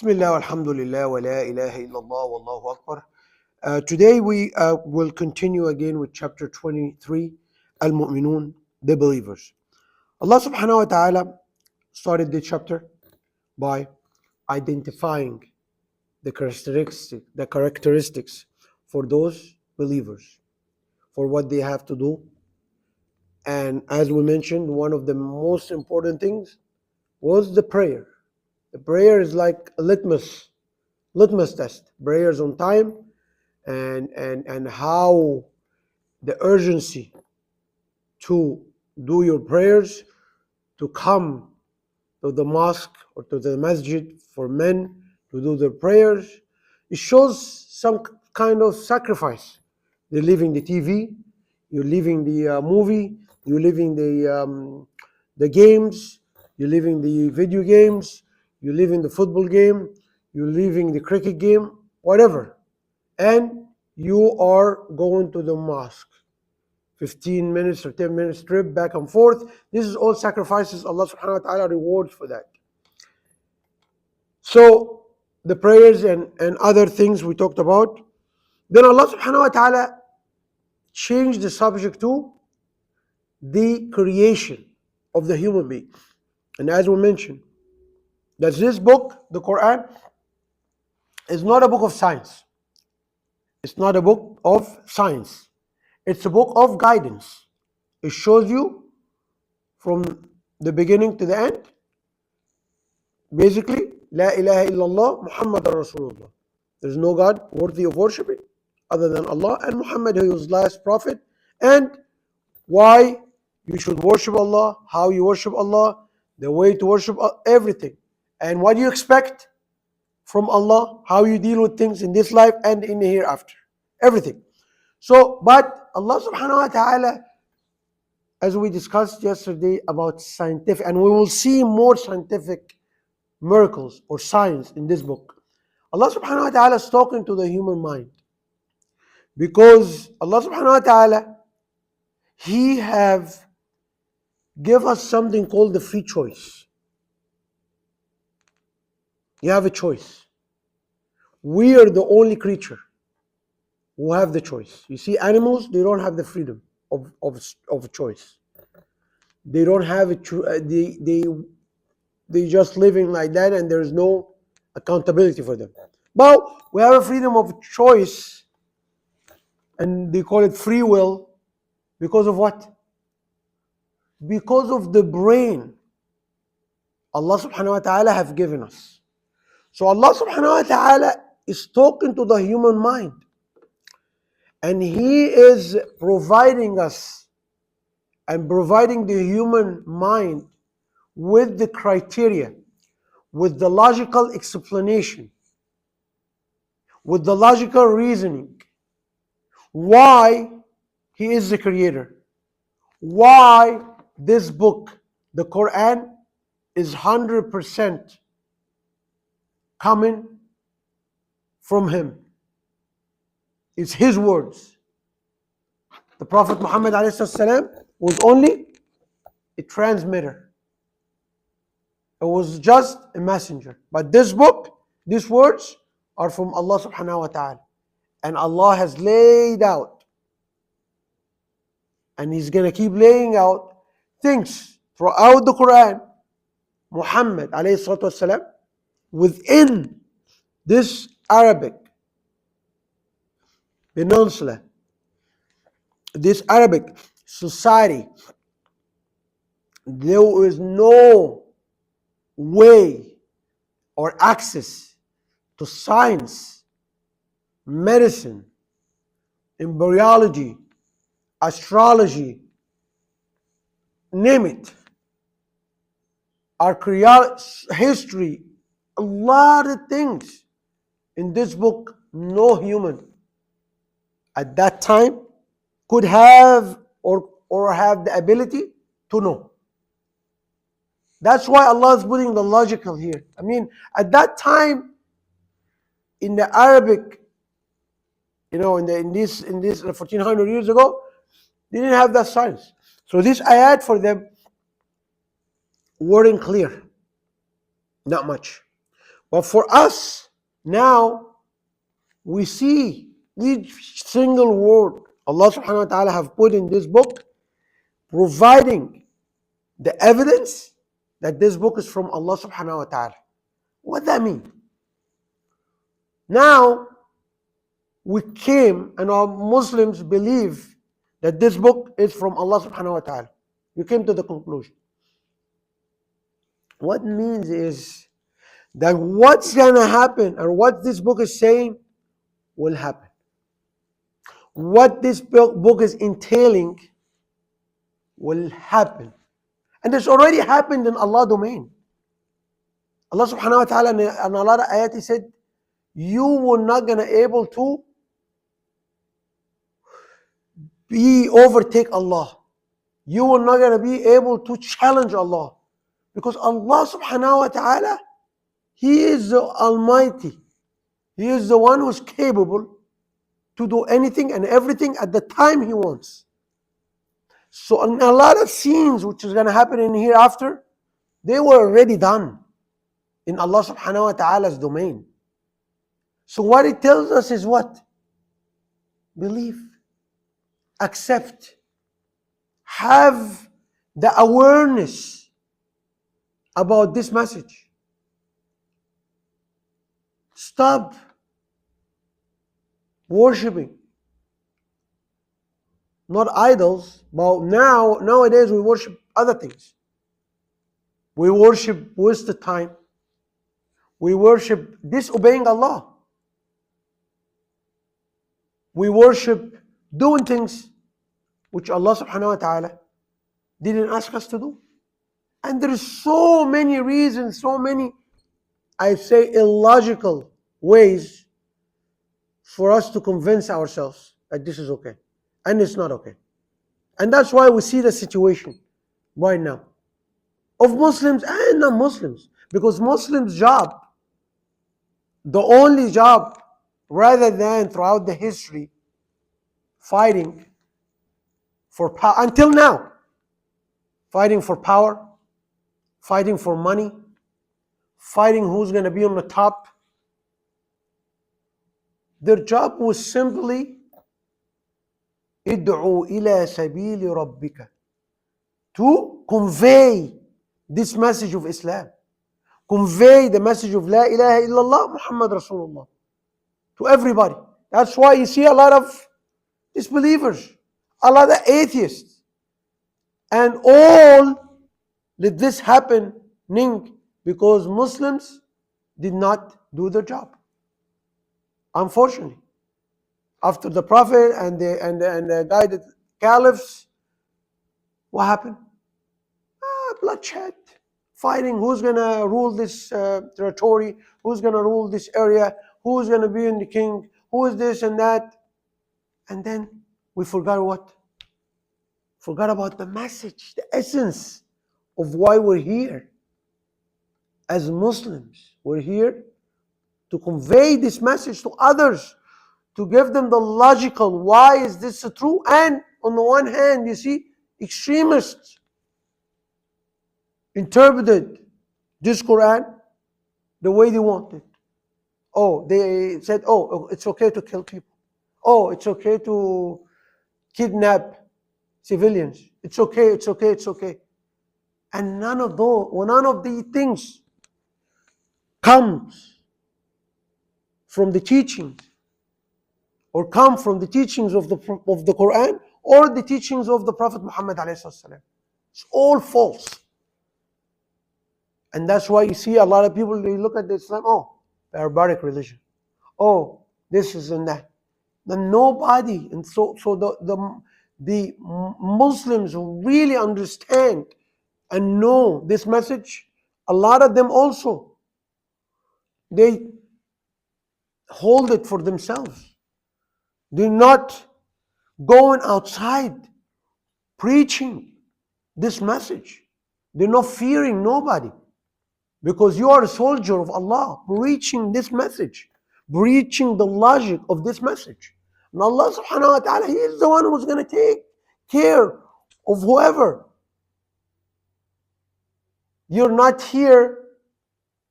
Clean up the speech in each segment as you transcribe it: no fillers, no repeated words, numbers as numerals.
Bismillah, alhamdulillah, wa la ilaha illallah, wallahu akbar. Today we will continue again with chapter 23, Al-Mu'minun, the believers. Allah subhanahu wa ta'ala started the chapter by identifying the characteristics for those believers, for what they have to do. And as we mentioned, one of the most important things was the prayer. The prayer is like a litmus test. Prayers on time, and how the urgency to do your prayers, to come to the mosque or to the masjid for men to do their prayers. It shows some kind of sacrifice. They're leaving the TV, you're leaving the movie, you're leaving the games, you're leaving the video games, you're leaving the football game, you're leaving the cricket game, whatever. And you are going to the mosque. 15 minutes or 10 minutes trip back and forth. This is all sacrifices. Allah subhanahu wa ta'ala rewards for that. So the prayers and other things we talked about. Then Allah subhanahu wa ta'ala changed the subject to the creation of the human being. And as we mentioned, that this book, the Quran, is not a book of science. It's not a book of science. It's a book of guidance. It shows you from the beginning to the end. Basically, La ilaha illallah Muhammad Rasulullah. There's no God worthy of worshipping other than Allah, and Muhammad, who was last prophet, and why you should worship Allah, how you worship Allah, the way to worship everything, and what you expect from Allah, how you deal with things in this life and in the hereafter. Everything. So, but Allah subhanahu wa ta'ala, as we discussed yesterday about scientific, and we will see more scientific miracles or science in this book. Allah subhanahu wa ta'ala is talking to the human mind. Because Allah subhanahu wa ta'ala, He have give us something called the free choice. You have a choice. We are the only creature who have the choice. You see, animals, they don't have the freedom of choice. They don't have they just living like that, and there's no accountability for them. But we have a freedom of choice, and they call it free will, because of what? Because of the brain Allah subhanahu wa ta'ala have given us. So Allah subhanahu wa ta'ala is talking to the human mind, and He is providing us and providing the human mind with the criteria, with the logical explanation, with the logical reasoning, why He is the creator, why this book, the Quran, is 100% coming from Him. It's His words. The Prophet Muhammad ﷺ was only a transmitter. It was just a messenger. But this book, these words are from Allah subhanahu wa ta'ala. And Allah has laid out, and He's going to keep laying out things throughout the Quran, Muhammad ﷺ, within this Arabic peninsula, this Arabic society. There is no way or access to science, medicine, embryology, astrology, name it, history, a lot of things in this book no human at that time could have or have the ability to know. That's why Allah is putting the logical here. I mean, at that time, in the Arabic, in this 1400 years ago, they didn't have that science. So this ayat for them weren't clear, not much. But for us, now we see each single word Allah subhanahu wa ta'ala have put in this book, providing the evidence that this book is from Allah subhanahu wa ta'ala. What that mean? Now we came and our Muslims believe that this book is from Allah subhanahu wa ta'ala. We came to the conclusion. What it means is that what's gonna happen or what this book is saying will happen. What this book is entailing will happen. And it's already happened in Allah's domain. Allah subhanahu wa ta'ala in a lot of ayat he said, you were not gonna able to overtake Allah. You were not gonna be able to challenge Allah. Because Allah subhanahu wa ta'ala, He is the Almighty. He is the one who's capable to do anything and everything at the time He wants. So in a lot of scenes which is gonna happen in hereafter, they were already done in Allah subhanahu wa ta'ala's domain. So what it tells us is what? Believe, accept, have the awareness about this message. Stop worshipping not idols, but nowadays we worship other things. We worship waste of time. We worship disobeying Allah. We worship doing things which Allah subhanahu wa ta'ala didn't ask us to do. And there is so many reasons, so many, I say, illogical ways for us to convince ourselves that this is okay. And it's not okay. And that's why we see the situation right now of Muslims and non-Muslims. Because Muslims' job, the only job, rather than throughout the history, fighting for power, until now, fighting for power, fighting for money, fighting who's going to be on the top. Their job was simply ادعوا إلى سبيل ربك, to convey this message of Islam, convey the message of La ilaha illallah Muhammad Rasulullah to everybody. That's why you see a lot of disbelievers, a lot of atheists, and all did this happening because Muslims did not do their job. Unfortunately, after the Prophet and the guided caliphs, what happened? Bloodshed, fighting who's gonna rule this territory, who's gonna rule this area, who's gonna be in the king, who is this and that. And then we forgot what? Forgot about the message, the essence of why we're here. As Muslims, we're here to convey this message to others, to give them the logical, why is this true? And on the one hand, you see, extremists interpreted this Quran the way they wanted. Oh, they said, oh, it's okay to kill people. Oh, it's okay to kidnap civilians. It's okay, it's okay, it's okay. And none of these things comes from the teachings or come from the teachings of the Quran or the teachings of the Prophet Muhammad ﷺ. It's all false. And that's why you see a lot of people, they look at Islam, oh, barbaric religion. Oh, this is and that. Then nobody, and so the Muslims who really understand and know this message, a lot of them also, they hold it for themselves. They're not going outside preaching this message. They're not fearing nobody. Because you are a soldier of Allah, preaching this message, preaching the logic of this message. And Allah subhanahu wa ta'ala, He is the one who's going to take care of whoever. You're not here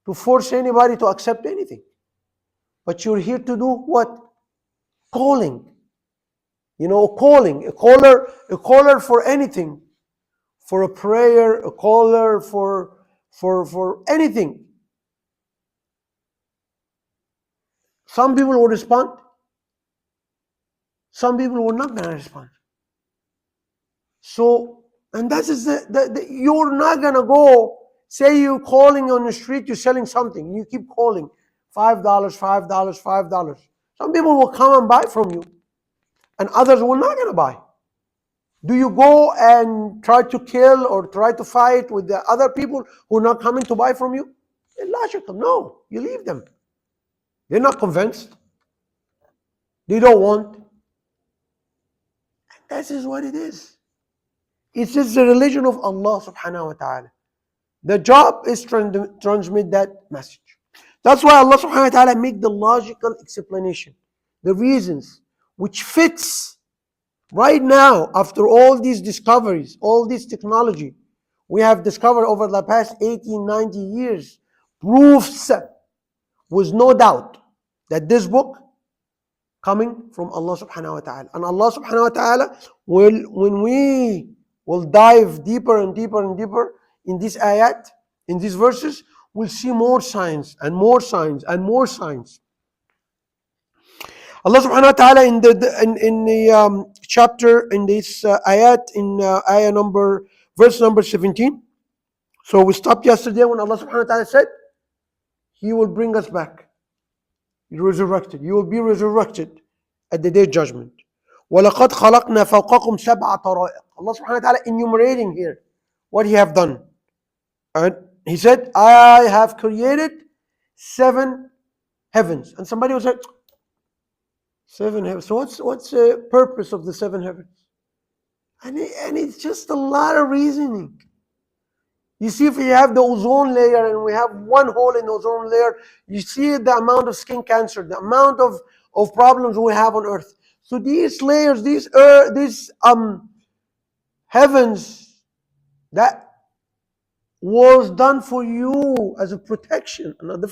to force anybody to accept anything. But you're here to do what? Calling. Calling. A caller for anything. For a prayer, a caller for anything. Some people will respond. Some people will not gonna respond. So, and that is you're not gonna go, say you're calling on the street, you're selling something, you keep calling, $5, $5, $5. Some people will come and buy from you, and others will not gonna buy. Do you go and try to kill or try to fight with the other people who are not coming to buy from you? Illogical. No, you leave them. They're not convinced. They don't want. And that is what it is. It's just the religion of Allah subhanahu wa ta'ala. The job is to transmit that message. That's why Allah subhanahu wa ta'ala make the logical explanation, the reasons which fits right now after all these discoveries, all this technology we have discovered over the past 18, 90 years, proofs with no doubt that this book coming from Allah subhanahu wa ta'ala. And Allah subhanahu wa ta'ala when we will dive deeper and deeper and deeper in this ayat, in these verses, we'll see more signs and more signs and more signs. Allah subhanahu wa ta'ala in the chapter, in this ayat, in verse number 17. So we stopped yesterday when Allah subhanahu wa ta'ala said, He will bring us back. Resurrected. You will be resurrected at the day of judgment. وَلَقَدْ خَلَقْنَا فَوْقَكُمْ سَبْعَ طَرَائِقَ. Allah subhanahu wa ta'ala enumerating here what He have done. And He said, I have created 7 heavens. And somebody will say, 7 heavens. So what's the purpose of the 7 heavens? And it's just a lot of reasoning. You see, if we have the ozone layer and we have one hole in the ozone layer, you see the amount of skin cancer, the amount of problems we have on Earth. So these layers, these heavens, that was done for you as a protection. Another